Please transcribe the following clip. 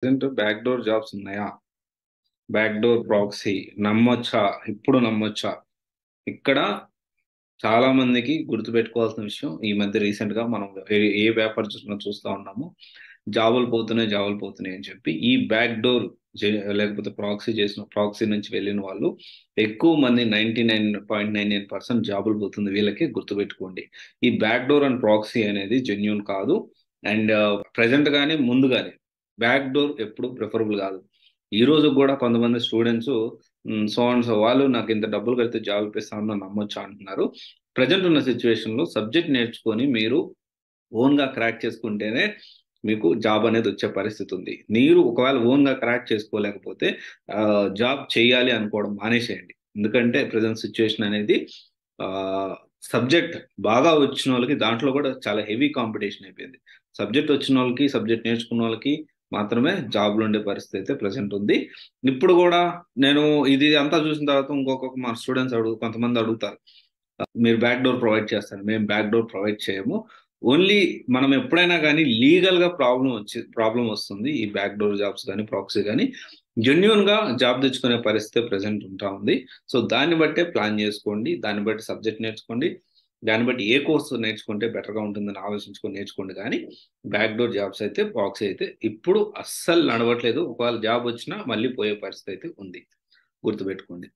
Present back door jobs ఉన్నాయా? Back door proxy నమ్మొచ్చా? ఇప్పుడు నమ్మొచ్చా? ఇక్కడ చాలా మందికి గుర్తుపెట్టుకోవాల్సిన విషయం, ఈ మధ్య రీసెంట్ గా మనం ఏ వ్యాపారం చూస్తూ ఉన్నాము, జాబులు పోతున్నాయి అని చెప్పి ఈ బ్యాక్ డోర్ లేకపోతే ప్రాక్సీ నుంచి వెళ్ళిన వాళ్ళు ఎక్కువ మంది 99.99% జాబులు పోతుంది వీళ్ళకి. గుర్తుపెట్టుకోండి, ఈ బ్యాక్ డోర్ అండ్ ప్రాక్సీ అనేది జెన్యున్ కాదు. అండ్ ప్రెసెంట్ కానీ ముందు కానీ బ్యాక్ డోర్ ఎప్పుడు ప్రిఫరబుల్ కాదు. ఈ రోజు కూడా కొంతమంది స్టూడెంట్స్ సో అండ్ సో వాళ్ళు నాకు ఇంత డబ్బులు కడితే జాబ్ ఇప్పిస్తామని నమ్మొచ్చా అంటున్నారు. ప్రజెంట్ ఉన్న సిచ్యువేషన్ లో సబ్జెక్ట్ నేర్చుకొని మీరు ఓన్ గా క్రాక్ చేసుకుంటేనే మీకు జాబ్ అనేది వచ్చే పరిస్థితి ఉంది. మీరు ఒకవేళ ఓన్ గా క్రాక్ చేసుకోలేకపోతే జాబ్ చేయాలి అనుకోవడం మానేసేయండి. ఎందుకంటే ప్రజెంట్ సిచ్యువేషన్ అనేది సబ్జెక్ట్ బాగా వచ్చిన వాళ్ళకి దాంట్లో కూడా చాలా హెవీ కాంపిటీషన్ అయిపోయింది. సబ్జెక్ట్ వచ్చిన వాళ్ళకి, సబ్జెక్ట్ నేర్చుకున్న వాళ్ళకి మాత్రమే జాబ్లు ఉండే పరిస్థితి అయితే ప్రజెంట్ ఉంది. ఇప్పుడు కూడా నేను ఇది అంతా చూసిన తర్వాత ఇంకొక మా స్టూడెంట్స్ కొంతమంది అడుగుతారు, మీరు బ్యాక్ డోర్ ప్రొవైడ్ చేస్తారు, మేము బ్యాక్ డోర్ ప్రొవైడ్ చేయము. ఓన్లీ మనం ఎప్పుడైనా కానీ లీగల్ గా ప్రాబ్లం వస్తుంది ఈ బ్యాక్ డోర్ జాబ్స్ కానీ ప్రాక్సీ కానీ. జెన్యున్ గా జాబ్ తెచ్చుకునే పరిస్థితి ప్రెసెంట్ ఉంటా ఉంది. సో దాన్ని బట్టే ప్లాన్ చేసుకోండి, దాన్ని బట్టి సబ్జెక్ట్ నేర్చుకోండి, దాన్ని బట్టి ఏ కోర్సు నేర్చుకుంటే బెటర్ గా ఉంటుందని ఆలోచించుకొని నేర్చుకోండి. కానీ బ్యాక్ డోర్ జాబ్స్ అయితే, ప్రాక్సీ అయితే ఇప్పుడు అస్సలు నడవట్లేదు. ఒకవేళ జాబ్ వచ్చినా మళ్ళీ పోయే పరిస్థితి అయితే ఉంది. గుర్తుపెట్టుకోండి.